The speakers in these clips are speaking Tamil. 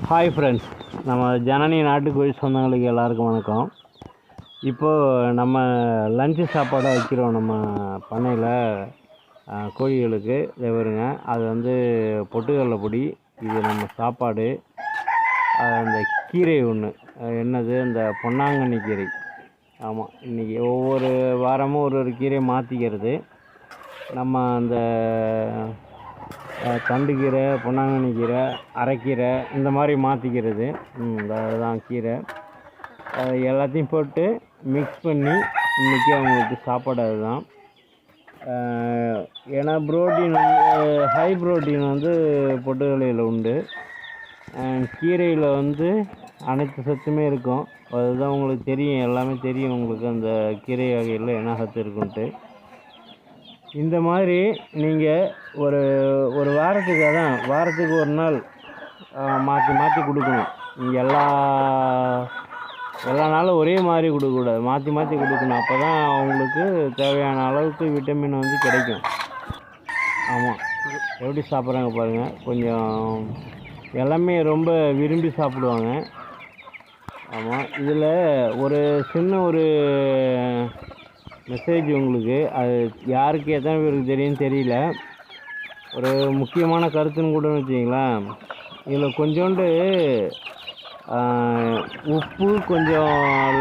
ஹாய் ஃப்ரெண்ட்ஸ், நம்ம ஜனனி நாட்டுக்கோழி சொந்தங்களுக்கு எல்லாருக்கும் வணக்கம். இப்போது நம்ம லஞ்சு சாப்பாடாக வைக்கிறோம் நம்ம பண்ணையில் கோழிகளுக்கு. இதை வருங்க, அது வந்து பொட்டுக்கடலை பொடி, இது நம்ம சாப்பாடு. அந்த கீரை ஒன்று என்னது, இந்த பொன்னாங்கண்ணி கீரை. ஆமாம், இன்றைக்கி ஒவ்வொரு வாரமும் ஒரு கீரை மாற்றிக்கிறது. நம்ம அந்த தண்டுக்கீரை, பொன்னாங்கண்ணி கீரை, அரைக்கீரை இந்த மாதிரி மாற்றிக்கிறது. அதுதான் கீரை. எல்லாத்தையும் போட்டு மிக்ஸ் பண்ணி இன்றைக்கி அவங்களுக்கு சாப்பாடு அதுதான். ஏன்னா புரோட்டீன் வந்து ஹை புரோட்டீன் வந்து பொட்டுக்கடலையில் உண்டு. கீரையில் வந்து அனைத்து சத்துமே இருக்கும். அதுதான் உங்களுக்கு தெரியும், எல்லாமே தெரியும் உங்களுக்கு அந்த கீரை வகையில் என்ன சத்து இருக்குன்ட்டு. இந்த மாதிரி நீங்கள் ஒரு ஒரு வாரத்துக்கு ஒரு நாள் மாற்றி கொடுக்கணும். நீங்கள் எல்லா நாளும் ஒரே மாதிரி கொடுக்கக்கூடாது, மாற்றி கொடுக்கணும். அப்போ தான் அவங்களுக்கு தேவையான அளவுக்கு விட்டமின் வந்து கிடைக்கும். ஆமாம், எப்படி சாப்பிட்றாங்க பாருங்கள். கொஞ்சம் எல்லாமே ரொம்ப விரும்பி சாப்பிடுவாங்க. ஆமாம், இதில் ஒரு சின்ன ஒரு மெசேஜ் உங்களுக்கு, அது யாருக்கு எத்தனை பேருக்கு தெரியும்னு தெரியல. ஒரு முக்கியமான கருத்துன்னு கூட வச்சிங்களேன். இதில் கொஞ்சோண்டு உப்பு, கொஞ்சம்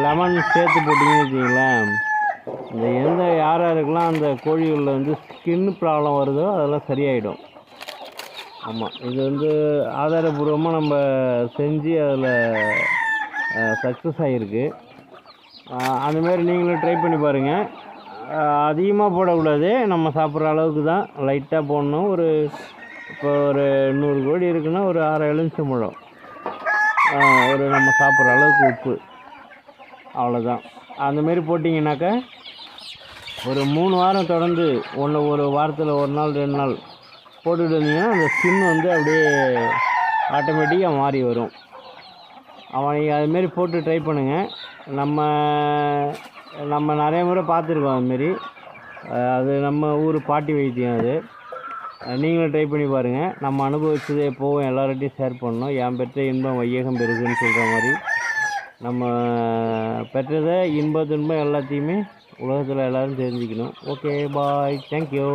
லெமன் சேர்த்து போட்டிங்கன்னு வச்சிங்களேன், இந்த யாருக்கெல்லாம் அந்த கோழிகளில் வந்து ஸ்கின் ப்ராப்ளம் வருதோ அதெல்லாம் சரியாயிடும். ஆமாம், இது வந்து ஆதாரபூர்வமாக நம்ம செஞ்சு அதில் சக்ஸஸ் ஆகிருக்கு. அந்தமாரி நீங்களும் ட்ரை பண்ணி பாருங்கள். அதிகமாக போடக்கூடாது, நம்ம சாப்பிட்ற அளவுக்கு தான் லைட்டாக போடணும். இப்போ ஒரு 100 கோழி இருக்குன்னா ஒரு 6 எலுமிச்சம்பழம், ஒரு நம்ம சாப்பிட்ற அளவுக்கு உப்பு, அவ்வளோதான். அந்தமாரி போட்டிங்கனாக்கா ஒரு 3 வாரம் தொடர்ந்து ஒரு வாரத்தில் 1 நாள் 2 நாள் போட்டுட்டு வந்தீங்கன்னா அந்த ஸ்கின் வந்து அப்படியே ஆட்டோமேட்டிக்காக மாறி வரும். நீங்கள் அதுமாரி போட்டு ட்ரை பண்ணுங்கள். நம்ம நிறைய முறை பார்த்துருக்கோம் அதுமாரி. அது நம்ம ஊர் பாட்டி வைத்தியம். அது நீங்களும் ட்ரை பண்ணி பாருங்கள். நம்ம அனுபவிச்சதை எப்போவும் எல்லார்கிட்டையும் ஷேர் பண்ணணும். என் பெற்ற இன்பம் வையகம் பெருகுன்னு சொல்கிற மாதிரி நம்ம பெற்றதை இன்ப துன்பம் எல்லாத்தையுமே உலகத்தில் எல்லோரும் தெரிஞ்சுக்கணும். ஓகே, பாய், தேங்க்யூ.